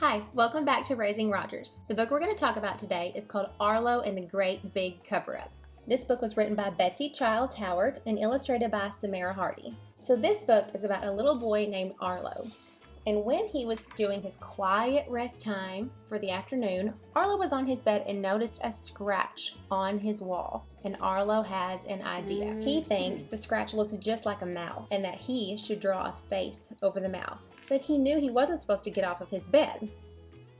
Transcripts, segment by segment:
Hi, welcome back to Raising Rogers. The book we're going to talk about today is called Arlo and the Great Big CoverUp. This book was written by Betsy Childs Howard and illustrated by Samara Hardy. So this book is about a little boy named Arlo. And when he was doing his quiet rest time for the afternoon, Arlo was on his bed and noticed a scratch on his wall. And Arlo has an idea. He thinks the scratch looks just like a mouth and that he should draw a face over the mouth. But he knew he wasn't supposed to get off of his bed.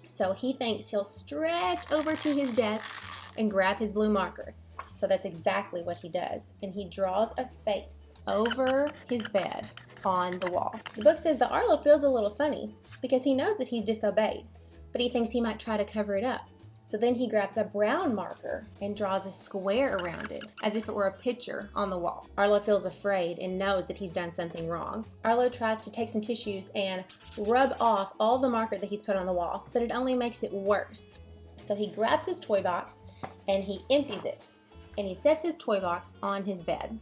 So he thinks he'll stretch over to his desk and grab his blue marker. So that's exactly what he does. And he draws a face over his bed on the wall. The book says that Arlo feels a little funny because he knows that he's disobeyed, but he thinks he might try to cover it up. So then he grabs a brown marker and draws a square around it as if it were a picture on the wall. Arlo feels afraid and knows that he's done something wrong. Arlo tries to take some tissues and rub off all the marker that he's put on the wall, but it only makes it worse. So he grabs his toy box and he empties it. And he sets his toy box on his bed.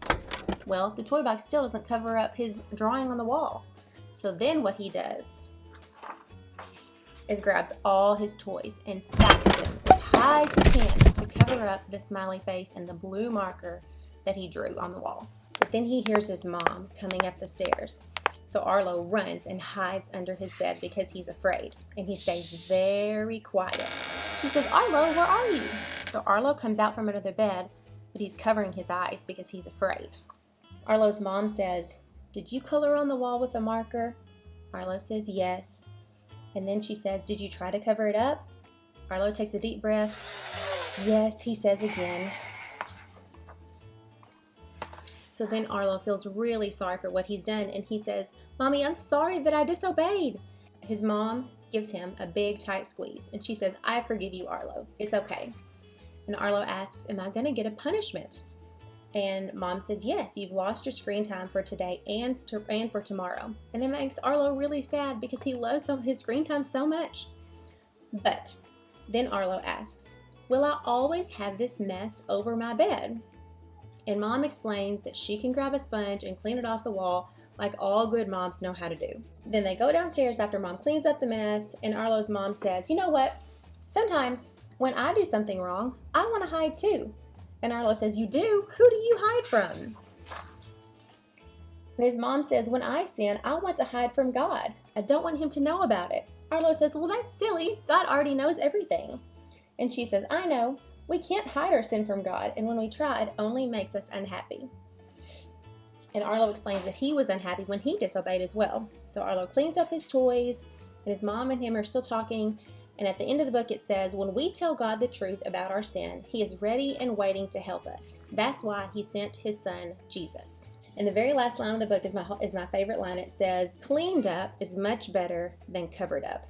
Well, the toy box still doesn't cover up his drawing on the wall. So then what he does is grabs all his toys and stacks them as high as he can to cover up the smiley face and the blue marker that he drew on the wall. But then he hears his mom coming up the stairs. So Arlo runs and hides under his bed because he's afraid, and he stays very quiet. She says, "Arlo, where are you?" So Arlo comes out from under the bed, but he's covering his eyes because he's afraid. Arlo's mom says, "Did you color on the wall with a marker?" Arlo says yes. And then she says, "Did you try to cover it up?" Arlo takes a deep breath. Yes, he says again. So then Arlo feels really sorry for what he's done, and he says, "Mommy, I'm sorry that I disobeyed." His mom gives him a big tight squeeze, and she says, "I forgive you, Arlo. It's okay." And Arlo asks, "Am I going to get a punishment?" And Mom says, "Yes, you've lost your screen time for today and for tomorrow." And that makes Arlo really sad because he loves his screen time so much. But then Arlo asks, "Will I always have this mess over my bed?" And Mom explains that she can grab a sponge and clean it off the wall like all good moms know how to do. Then they go downstairs after Mom cleans up the mess, and Arlo's mom says, "You know what? Sometimes when I do something wrong, I want to hide too." And Arlo says, "You do? Who do you hide from?" And his mom says, "When I sin, I want to hide from God. I don't want him to know about it." Arlo says, "Well, that's silly. God already knows everything." And she says, "I know. We can't hide our sin from God, and when we try, it only makes us unhappy." And Arlo explains that he was unhappy when he disobeyed as well. So Arlo cleans up his toys, and his mom and him are still talking. And at the end of the book, it says, "When we tell God the truth about our sin, he is ready and waiting to help us. That's why he sent his son, Jesus." And the very last line of the book is my favorite line. It says, "Cleaned up is much better than covered up."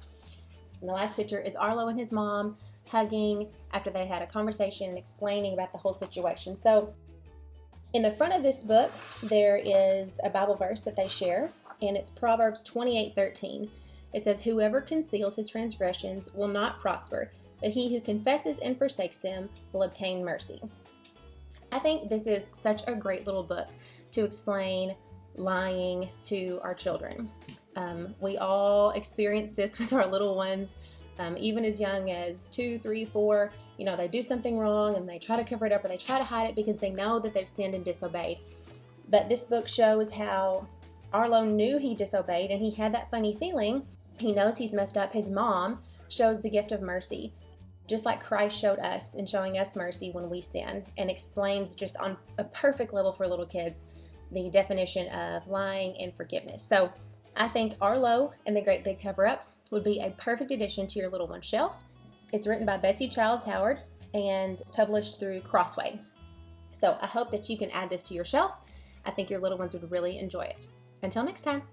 And the last picture is Arlo and his mom hugging after they had a conversation and explaining about the whole situation. So in the front of this book, there is a Bible verse that they share, and it's Proverbs 28:13. It says, "Whoever conceals his transgressions will not prosper, but he who confesses and forsakes them will obtain mercy." I think this is such a great little book to explain lying to our children. We all experience this with our little ones. Even as young as 2, 3, 4, they do something wrong and they try to cover it up or they try to hide it because they know that they've sinned and disobeyed. But this book shows how Arlo knew he disobeyed and he had that funny feeling. He knows he's messed up. His mom shows the gift of mercy, just like Christ showed us in showing us mercy when we sin, and explains just on a perfect level for little kids the definition of lying and forgiveness. So I think Arlo and the Great Big Cover-Up would be a perfect addition to your little one's shelf. It's written by Betsy Childs Howard and it's published through Crossway. So I hope that you can add this to your shelf. I think your little ones would really enjoy it. Until next time.